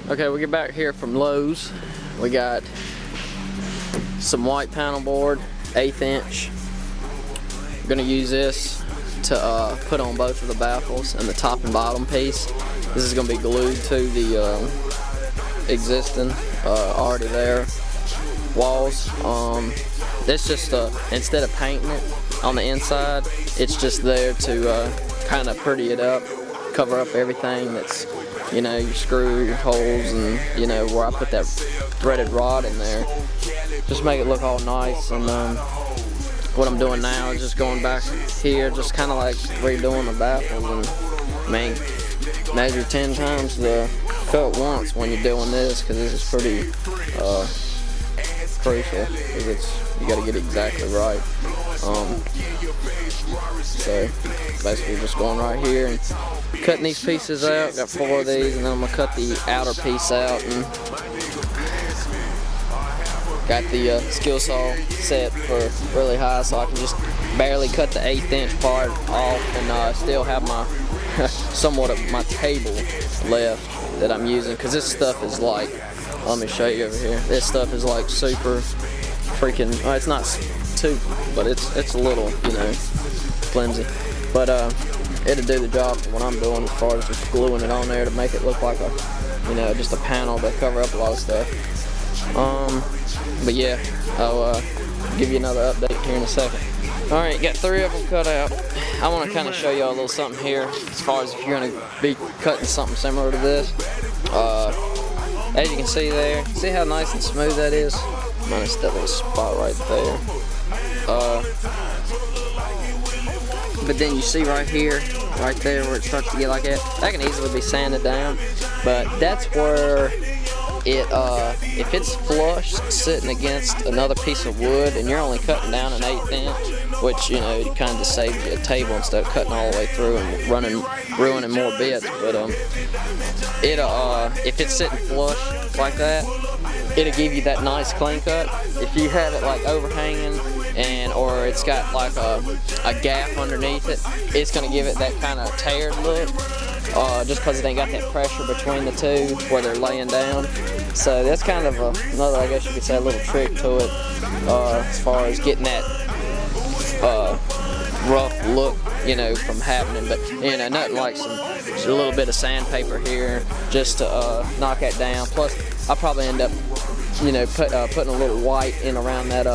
Okay, we get back here from Lowe's. We got some white panel board, 1/8 inch. We're gonna use this to put on both of the baffles and the top and bottom piece. This is gonna be glued to the existing, already there walls. It's just instead of painting it on the inside, it's just there to kind of pretty it up, cover up everything that's, you know, your screw holes and, you know, where I put that threaded rod in there. Just make it look all nice. And what I'm doing now is just going back here, just kind of like redoing the baffles, and measure 10 times the cut once when you're doing this, because this is pretty crucial, because you got to get it exactly right. So basically just going right here and cutting these pieces out. Got 4 of these, and then I'm gonna cut the outer piece out, and got the skill saw set for really high, so I can just barely cut the 1/8 inch part off, and still have my somewhat of my table left that I'm using, because this stuff is like, let me show you over here. This stuff is like super freaking, it's not too, but it's a little, you know, flimsy, but it'll do the job for what I'm doing, as far as just gluing it on there to make it look like a, you know, just a panel to cover up a lot of stuff. But yeah, I'll give you another update here in a second. Alright, got 3 of them cut out. I want to kind of show y'all a little something here, as far as if you're going to be cutting something similar to this. As you can see there, see how nice and smooth that is? Minus that little spot right there. But then you see right here, right there where it starts to get like that, that can easily be sanded down. But that's where it, if it's flush sitting against another piece of wood and you're only cutting down an 1/8 inch, which, you know, it kind of saves you a table instead of cutting all the way through and ruining more bits. But if it's sitting flush like that, it'll give you that nice clean cut. If you have it like overhanging or it's got like a gap underneath it, it's gonna give it that kind of teared look, just because it ain't got that pressure between the two where they're laying down. So that's kind of another, I guess you could say, a little trick to it, as far as getting that rough look, you know, from happening. But, you know, nothing like just a little bit of sandpaper here just to knock that down. Plus, I'll probably end up, you know, putting a little white in around that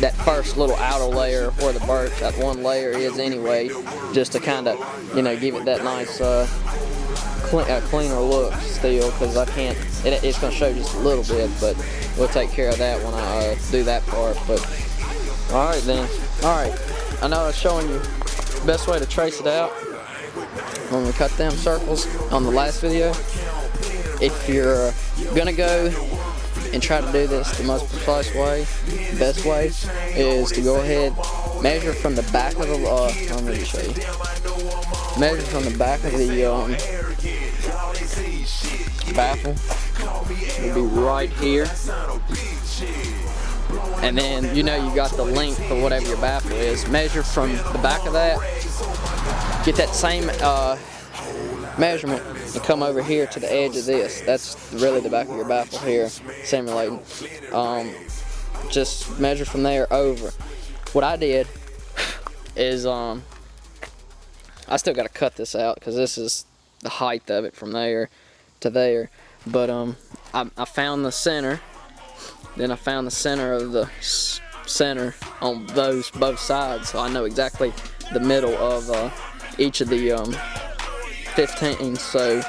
that first little outer layer where the birch, that one layer is anyway, just to kind of, you know, give it that nice cleaner look still, because I can't, it's going to show just a little bit, but we'll take care of that when I do that part. But alright then, alright, I know I was showing you the best way to trace it out when we cut them circles on the last video. If you're gonna go and try to do this the most precise way, the best way is to go ahead, measure from the back of the, let me show you. Measure from the back of the baffle. It'll be right here. And then, you know, you got the length for whatever your baffle is. Measure from the back of that. Get that same measurement and come over here to the edge of this. That's really the back of your baffle here, simulating. Just measure from there over. What I did is, I still got to cut this out because this is the height of it from there to there. But I found the center. Then I found the center of the center on both sides, so I know exactly the middle of each of the 15's. So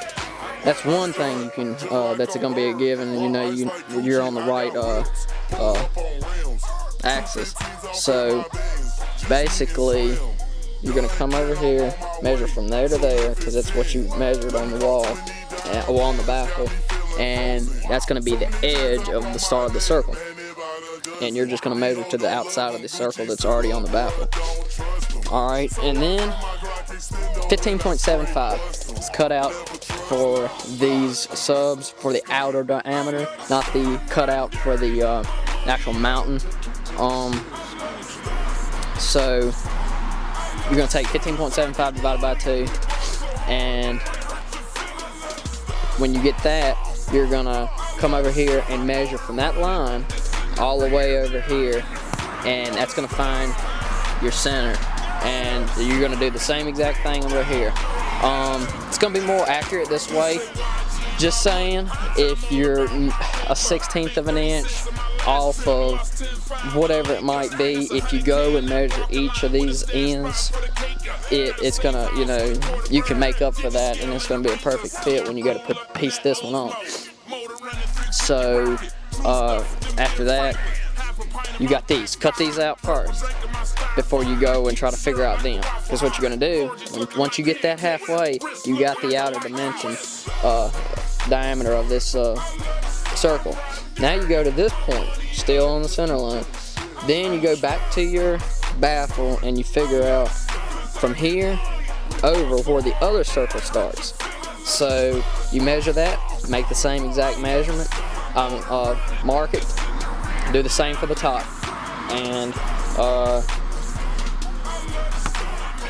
that's one thing you can, that's going to be a given, and you know you're on the right axis. So basically, you're going to come over here, measure from there to there, because that's what you measured on the wall, or on the baffle, and that's going to be the edge of the start of the circle. And you're just going to measure to the outside of the circle that's already on the baffle. Alright, and then 15.75 is cut out for these subs for the outer diameter, not the cutout for the actual mountain. So you're going to take 15.75 divided by 2, and when you get that, you're gonna come over here and measure from that line all the way over here, and that's gonna find your center. And you're gonna do the same exact thing over here. It's gonna be more accurate this way. Just saying, if you're a 1/16 of an inch off of whatever it might be, if you go and measure each of these ends, it's gonna, you know, you can make up for that, and it's gonna be a perfect fit when you go to piece this one on. So after that, you got these. Cut these out first before you go and try to figure out them. Because what you're gonna do, once you get that halfway, you got the outer dimension diameter of this circle. Now you go to this point, still on the center line. Then you go back to your baffle and you figure out from here over where the other circle starts. So you measure that, make the same exact measurement, mark it, do the same for the top, and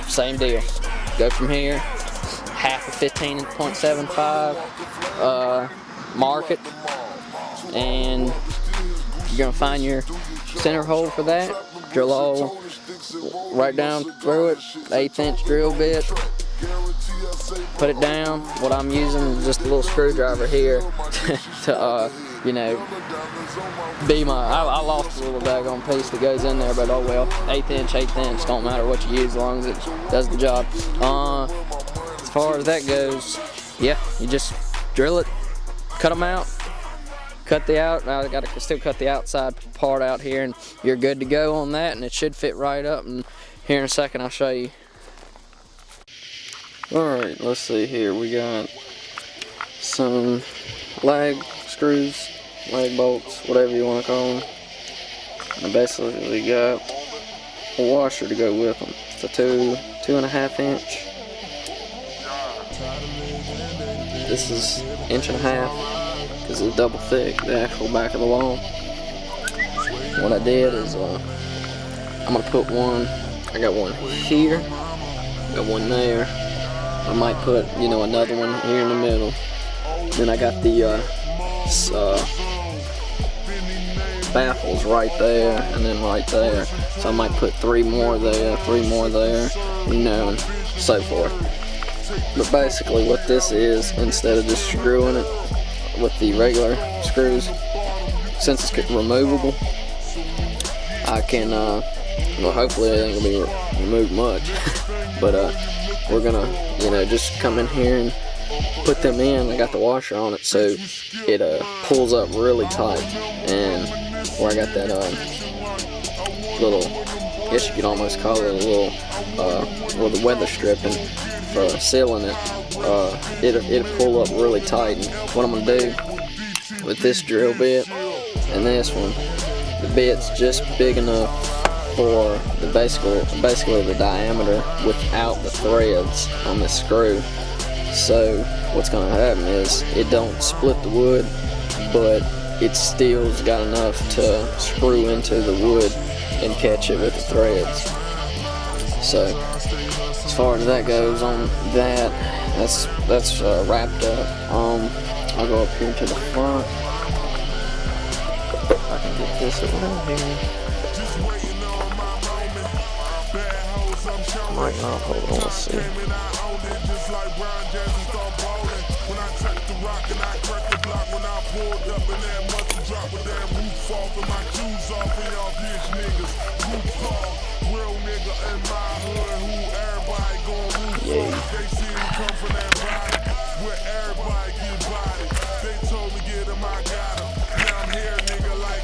same deal. Go from here, half of 15.75, mark it, and you're gonna find your center hole for that. Drill a hole right down through it, 1/8 inch drill bit. Put it down. What I'm using is just a little screwdriver here to you know, be my, I lost a little daggone piece that goes in there, but oh well, 1/8 inch, don't matter what you use as long as it does the job. As far as that goes, yeah, you just drill it, cut them out, cut the out, I gotta still cut the outside part out here, and you're good to go on that, and it should fit right up, and here in a second I'll show you. Alright, let's see here, we got some lag screws, lag bolts, whatever you want to call them. And basically we got a washer to go with them. It's a 2.5 inch. This is 1.5 inches because it's double thick, the actual back of the wall. What I did is I'm gonna put one. I got one here, got one there. I might put, you know, another one here in the middle. Then I got the baffles right there and then right there. So I might put 3 more there, 3 more there, you know, and so forth. But basically what this is, instead of just screwing it with the regular screws, since it's removable, I can, well, hopefully it ain't gonna be removed much, but we're gonna, you know, just come in here and put them in. I got the washer on it, so it pulls up really tight, and where I got that little, I guess you could almost call it a little, with the weather stripping for sealing it, it'll pull up really tight. And what I'm gonna do with this drill bit and this one, the bit's just big enough for the basically the diameter without the threads on the screw. So what's gonna happen is it don't split the wood, but it still's got enough to screw into the wood and catch it with the threads. So as far as that goes on that, that's wrapped up. I'll go up here to the front. If I can get this around here. Might not, hold on, let's see. Yeah.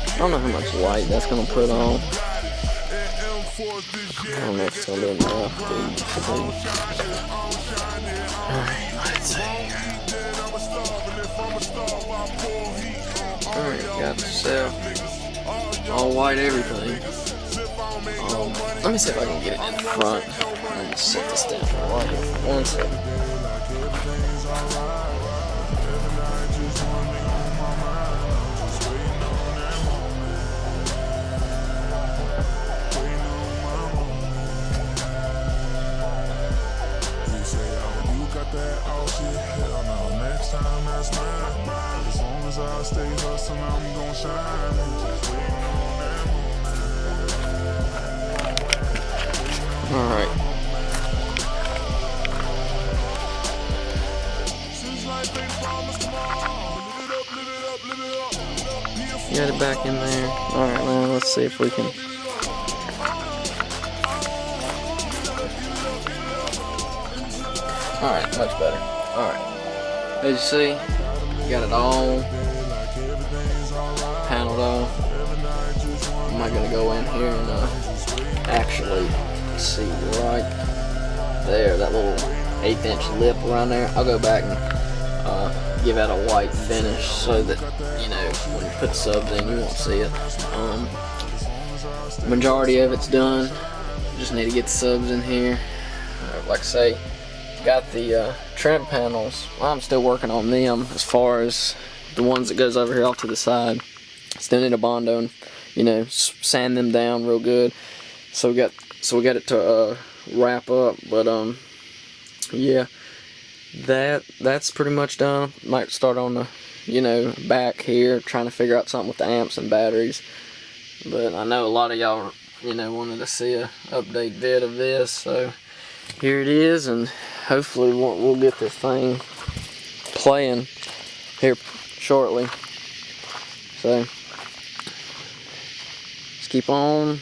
I don't know how much light that's gonna put on. I don't know if it's gonna be enough. Alright, let's see here. Alright, got the cell. All white everything. Let me see if I can get it in the front. Let me set this down for right here for 1 second. Alright. Got it back in there. Alright, now let's see if we can. Alright, much better. Alright. As you see, got it all paneled off. I'm not gonna go in here and actually see right there, that little 1/8 inch lip around there. I'll go back and give that a white finish so that, you know, when you put subs in, you won't see it. Majority of it's done. Just need to get the subs in here. Like I say, got the trim panels. I'm still working on them as far as the ones that goes over here off to the side. Still need a Bondo and, you know, sand them down real good. So we got it to wrap up. But yeah, that's pretty much done. Might start on the, you know, back here, trying to figure out something with the amps and batteries. But I know a lot of y'all, you know, wanted to see a update vid of this, so here it is, and hopefully we'll get this thing playing here shortly. So just keep on